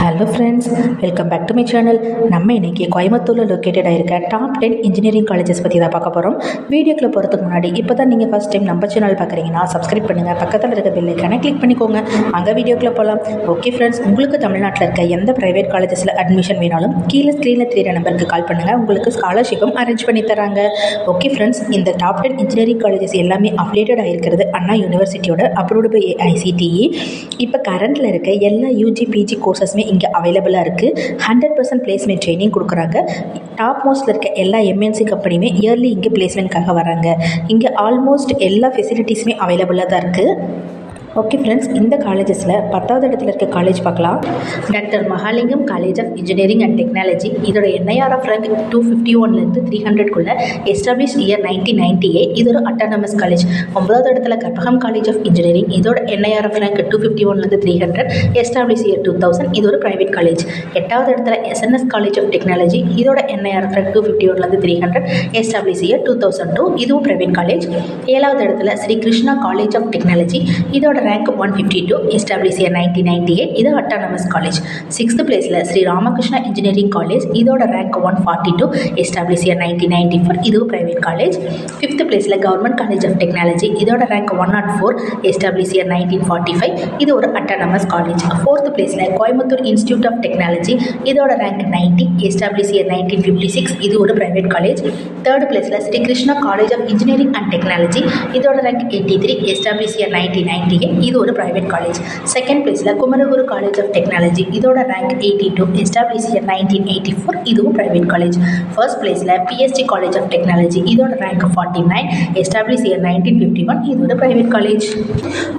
Hello friends, welcome back to my channel. நம்ம இன்றைக்கி கோயம்புத்தூரில் லொக்கேட்டட் ஆகிருக்க டாப் 10 இன்ஜினியரிங் காலேஜஸ் பற்றி தான் பார்க்க போகிறோம். வீடியோக்குள்ளே போகிறதுக்கு முன்னாடி இப்போ தான் நீங்கள் ஃபஸ்ட் டைம் நம்ம சேனல் பார்க்குறீங்கன்னா சப்ஸ்கிரைப் பண்ணுங்கள், பக்கத்தில் இருக்க பெல் ஐக்கானை கிளிக் பண்ணிக்கோங்க. அங்கே வீடியோக்குள்ளே போகலாம். ஓகே ஃப்ரெண்ட்ஸ், உங்களுக்கு தமிழ்நாட்டில் இருக்க எந்த ப்ரைவேட் காலேஜஸில் அட்மிஷன் வேணாலும் கீழே ஸ்க்ரீனில் தெரிய நம்பருக்கு கால் பண்ணுங்கள், உங்களுக்கு ஸ்காலர்ஷிப்பும் அரேஞ்ச் பண்ணி தராங்க. ஓகே ஃப்ரெண்ட்ஸ், இந்த டாப் 10 இன்ஜினியரிங் காலேஜஸ் எல்லாமே அப்டேட்டட் ஆகிருக்கிறது அண்ணா யூனிவர்சிட்டியோட அப்ரூவ்டு பை ICTE. இப்போ கரண்டில் இருக்க எல்லா UG PG கோர்சஸுமே இங்கே அவைலபிளாக இருக்குது. 100% பிளேஸ்மெண்ட் ட்ரைனிங் கொடுக்குறாங்க. டாப் மோஸ்ட்டில் இருக்க எல்லா MNC கம்பெனியுமே இயர்லி இங்கே பிளேஸ்மெண்ட்காக வராங்க. இங்கே ஆல்மோஸ்ட் எல்லா ஃபெசிலிட்டிஸுமே அவைலபிளாக தான் இருக்குது. ஓகே ஃப்ரெண்ட்ஸ், இந்த காலேஜஸில் 10வது இடத்துல இருக்க காலேஜ் பார்க்கலாம். Doctor Mahalingam college of engineering and technology. இதோட NIR ஆஃப் ரேங்க் 251லேருந்து 300க்குள்ளே எஸ்டாப்ளிஷ் இயர் 1998. இது ஒரு அட்டானமஸ் காலேஜ். 9வது இடத்துல கற்பகம் காலேஜ் ஆஃப் இன்ஜினியரிங். இதோட NIR ஆஃப் ரேங்க் 251லேருந்து 300, எஸ்டாப்ளிஷ் இயர் 2000. இது ஒரு ப்ரைவேட் காலேஜ். 8வது இடத்துல SNS காலேஜ் ஆஃப் டெக்னாலஜி. இதோட NIR ஆஃப் ரேங்க் 251லேருந்து 300, எஸ்டாப்ளிஷ் இயர் 2002. இதுவும் ப்ரைவேட் காலேஜ். 7வது இடத்துல Sri Krishna college of technology. இதோட ரேங்க் 152, எஸ்டாப்ளிஷ் இயர் 1998. இது அட்டானமஸ் காலேஜ். 6th பிளேஸில் ஸ்ரீ ராமகிருஷ்ணா இன்ஜினியரிங் காலேஜ். இதோட ரேங்க் 142, எஸ்டாப்ளிஷ் இயர் 1994. இதுவும் ப்ரைவேட் காலேஜ். 5th பிளேஸில் கவர்மெண்ட் காலேஜ் ஆஃப் டெக்னாலஜி. இதோட ரேங்க் 104, எஸ்டாப்ளிஷ் இயர் 1945. இது ஒரு அட்டானமஸ் காலேஜ். 4th பிளேஸில் கோயம்புத்தூர் இன்ஸ்டியூட் ஆஃப் டெக்னாலஜி. இதோட ரேங்க் 90, எஸ்டாப்ளிஷ் இயர் 1956. இது ஒரு ப்ரைவேட் காலேஜ். 3rd பிளேஸில் Shri Krishna college of engineering and technology. இதோட ரேங்க் 83, எஸ்டாப்ளிஷ் இயர் 1998. இது ஒரு ப்ரைவேட் காலேஜ். 2nd பிளேஸில் குமரகுரு காலேஜ் ஆஃப் டெக்னாலஜி. இதோட ரேங்க் 82, எஸ்டாப்ளிஷ் இயர் 1984. இதுவும் ப்ரைவேட் காலேஜ். 1st பிளேஸில் PSG காலேஜ் ஆஃப் டெக்னாலஜி. இதோட ரேங்க் 49, எஸ்டாப்ளிஷ் இயர் 1951. இது ஒரு ப்ரைவேட் காலேஜ்.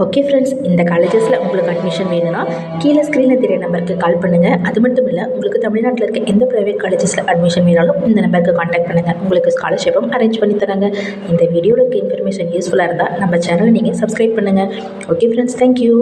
ஓகே ஃப்ரெண்ட்ஸ், இந்த காலேஜஸில் உங்களுக்கு அட்மிஷன் வேணும்னா கீழே ஸ்க்ரீனில் தெரிய நம்பருக்கு கால் பண்ணுங்கள். அது மட்டும் இல்லை, உங்களுக்கு தமிழ்நாட்டில் இருக்க எந்த ப்ரைவேட் காலேஜஸில் அட்மிஷன் வேணாலும் இந்த நம்பருக்கு கான்டாக்ட் பண்ணுங்கள், உங்களுக்கு ஸ்காலர்ஷிப்பும் அரேஞ்ச் பண்ணி தராங்க. இந்த வீடியோவில் இருக்க இன்ஃபர்மேஷன் யூஸ்ஃபுல்லாக இருந்தால் நம்ம சேனலை நீங்கள் சப்ஸ்கிரைப் பண்ணுங்கள். Okay friends, thank you.